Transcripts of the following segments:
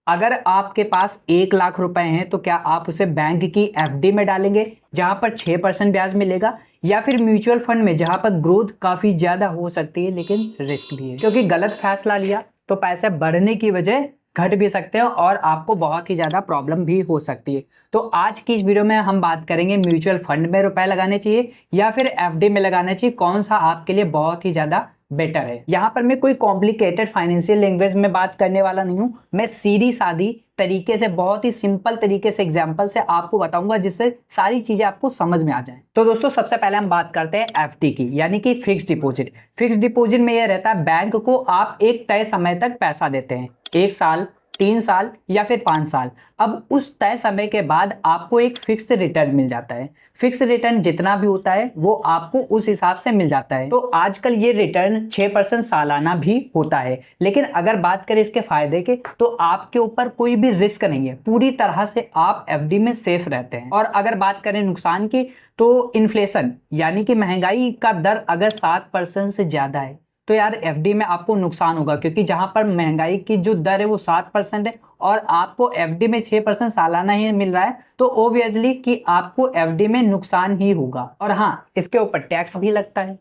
अगर आपके पास 1 लाख रुपए हैं तो क्या आप उसे बैंक की एफडी में डालेंगे जहां पर 6% ब्याज मिलेगा, या फिर म्यूचुअल फंड में जहां पर ग्रोथ काफी ज्यादा हो सकती है लेकिन रिस्क भी है, क्योंकि गलत फैसला लिया तो पैसे बढ़ने की वजह घट भी सकते हैं और आपको बहुत ही ज्यादा प्रॉब्लम भी हो सकती है। तो आज की इस वीडियो में हम बात करेंगे म्यूचुअल फंड में रुपए लगाने चाहिए या फिर एफडी में लगाना चाहिए, कौन सा आपके लिए बहुत ही ज्यादा बेटर है। यहाँ पर मैं कोई कॉम्प्लिकेटेड फाइनेंशियल लैंग्वेज में बात करने वाला नहीं हूँ, मैं सीधी सादी तरीके से, बहुत ही सिंपल तरीके से, एग्जांपल से आपको बताऊंगा जिससे सारी चीजें आपको समझ में आ जाए। तो दोस्तों सबसे पहले हम बात करते हैं एफडी की, यानी कि फिक्स डिपॉजिट। फिक्स डिपॉजिट में यह रहता है बैंक को आप एक तय समय तक पैसा देते हैं, 1 साल, 3 साल या फिर 5 साल। अब उस तय समय के बाद आपको एक फिक्स रिटर्न मिल जाता है। फिक्स रिटर्न जितना भी होता है वो आपको उस हिसाब से मिल जाता है। तो आजकल ये रिटर्न 6% सालाना भी होता है। लेकिन अगर बात करें इसके फायदे के, तो आपके ऊपर कोई भी रिस्क नहीं है, पूरी तरह से आप एफडी में सेफ रहते हैं। और अगर बात करें नुकसान की, तो इन्फ्लेशन यानी कि महंगाई का दर अगर 7% से ज्यादा है तो यार एफडी में आपको नुकसान होगा, क्योंकि जहां पर महंगाई की जो दर है वो 7% है और आपको एफडी में 6% सालाना ही मिल रहा है, तो ओब्वियसली कि आपको एफडी में नुकसान ही होगा। और हाँ, इसके ऊपर टैक्स भी लगता है।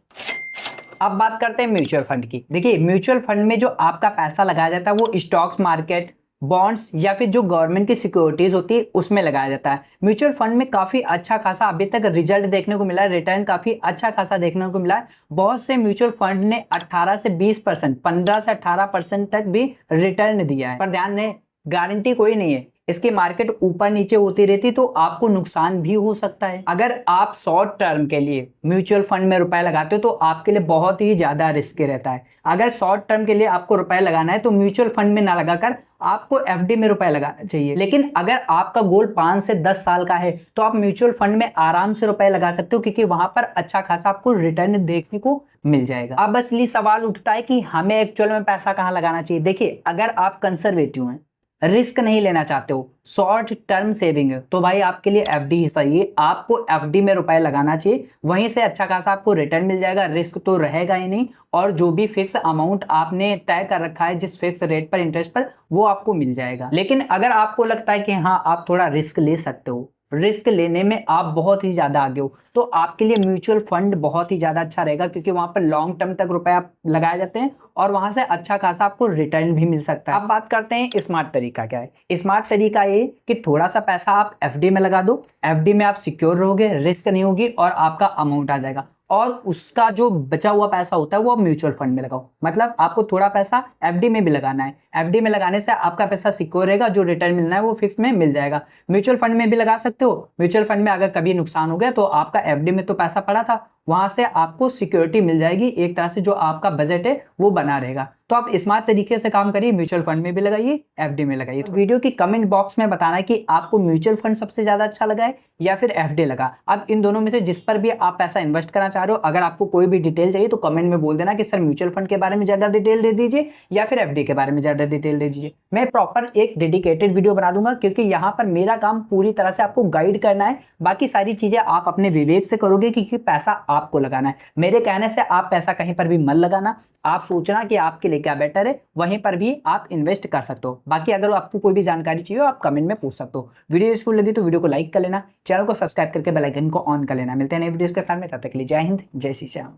अब बात करते हैं म्यूचुअल फंड की। देखिए, म्यूचुअल फंड में जो आपका पैसा लगाया जाता है वो स्टॉक्स मार्केट, बॉन्ड्स या फिर जो गवर्नमेंट की सिक्योरिटीज होती है उसमें लगाया जाता है। म्यूचुअल फंड में काफी अच्छा खासा अभी तक रिजल्ट देखने को मिला है, रिटर्न काफी अच्छा खासा देखने को मिला है। बहुत से म्यूचुअल फंड ने 18 से 20%, 15 से 18% तक भी रिटर्न दिया है। पर ध्यान दें, गारंटी कोई नहीं है, इसकी मार्केट ऊपर नीचे होती रहती, तो आपको नुकसान भी हो सकता है। अगर आप शॉर्ट टर्म के लिए म्यूचुअल फंड में रुपए लगाते हो तो आपके लिए बहुत ही ज्यादा रिस्की रहता है। अगर शॉर्ट टर्म के लिए आपको रुपए लगाना है तो म्यूचुअल फंड में ना लगाकर आपको एफडी में रुपए लगाना चाहिए। लेकिन अगर आपका गोल 5 से 10 साल का है तो आप म्यूचुअल फंड में आराम से रुपए लगा सकते हो, क्योंकि वहां पर अच्छा खासा आपको रिटर्न देखने को मिल जाएगा। अब असली सवाल उठता है कि हमें एक्चुअल में पैसा कहां लगाना चाहिए। देखिए, अगर आप कंजर्वेटिव हैं, रिस्क नहीं लेना चाहते हो, शॉर्ट टर्म सेविंग है, तो भाई आपके लिए एफडी ही सही है। आपको एफडी में रुपए लगाना चाहिए, वहीं से अच्छा खासा आपको रिटर्न मिल जाएगा, रिस्क तो रहेगा ही नहीं, और जो भी फिक्स अमाउंट आपने तय कर रखा है जिस फिक्स रेट पर, इंटरेस्ट पर, वो आपको मिल जाएगा। लेकिन अगर आपको लगता है कि हाँ आप थोड़ा रिस्क ले सकते हो, रिस्क लेने में आप बहुत ही ज्यादा आगे हो, तो आपके लिए म्यूचुअल फंड बहुत ही ज्यादा अच्छा रहेगा, क्योंकि वहां पर लॉन्ग टर्म तक रुपए आप लगाए जाते हैं और वहां से अच्छा खासा आपको रिटर्न भी मिल सकता है। अब बात करते हैं स्मार्ट तरीका क्या है। स्मार्ट तरीका ये कि थोड़ा सा पैसा आप एफडी में लगा दो, एफडी में आप सिक्योर रहोगे, रिस्क नहीं होगी और आपका अमाउंट आ जाएगा, और उसका जो बचा हुआ पैसा होता है वो आप म्यूचुअल फंड में लगाओ। मतलब आपको थोड़ा पैसा एफडी में भी लगाना है, एफडी में लगाने से आपका पैसा सिक्योर रहेगा, जो रिटर्न मिलना है वो फिक्स में मिल जाएगा। म्यूचुअल फंड में भी लगा सकते हो, म्यूचुअल फंड में अगर कभी नुकसान हो गया तो आपका एफडी में तो पैसा पड़ा था, वहां से आपको सिक्योरिटी मिल जाएगी, एक तरह से जो आपका बजट है वो बना रहेगा। तो आप स्मार्ट तरीके से काम करिए, म्यूचुअल फंड में भी लगाइए, एफडी में लगाइए। तो वीडियो की कमेंट बॉक्स में बताना है कि आपको म्यूचुअल फंड सबसे ज्यादा अच्छा लगा है या फिर एफडी लगा। अब इन दोनों में से जिस पर भी आप पैसा इन्वेस्ट करना चाह रहे हो, अगर आपको कोई भी डिटेल चाहिए तो कमेंट में बोल देना कि सर म्यूचुअल फंड के बारे में ज्यादा डिटेल दे दीजिए या फिर एफडी के बारे में ज्यादा डिटेल दे दीजिए। मैं प्रॉपर एक डेडिकेटेड वीडियो बना दूंगा, क्योंकि यहाँ पर मेरा काम पूरी तरह से आपको गाइड करना है, बाकी सारी चीजें आप अपने विवेक से करोगे, क्योंकि पैसा आपको लगाना है। मेरे कहने से आप पैसा कहीं पर भी मत लगाना, आप सोचना कि आपके लिए क्या बेटर है, वहीं पर भी आप इन्वेस्ट कर सकते हो। बाकी अगर आपको कोई भी जानकारी चाहिए आप कमेंट में पूछ सकते हो। वीडियो यूजफुल लगी तो वीडियो को लाइक कर लेना, चैनल को सब्सक्राइब करके बेल आइकन को ऑन कर लेना। मिलते हैं नए वीडियोस के साथ में, तब तक के लिए जय हिंद, जय श्री श्याम।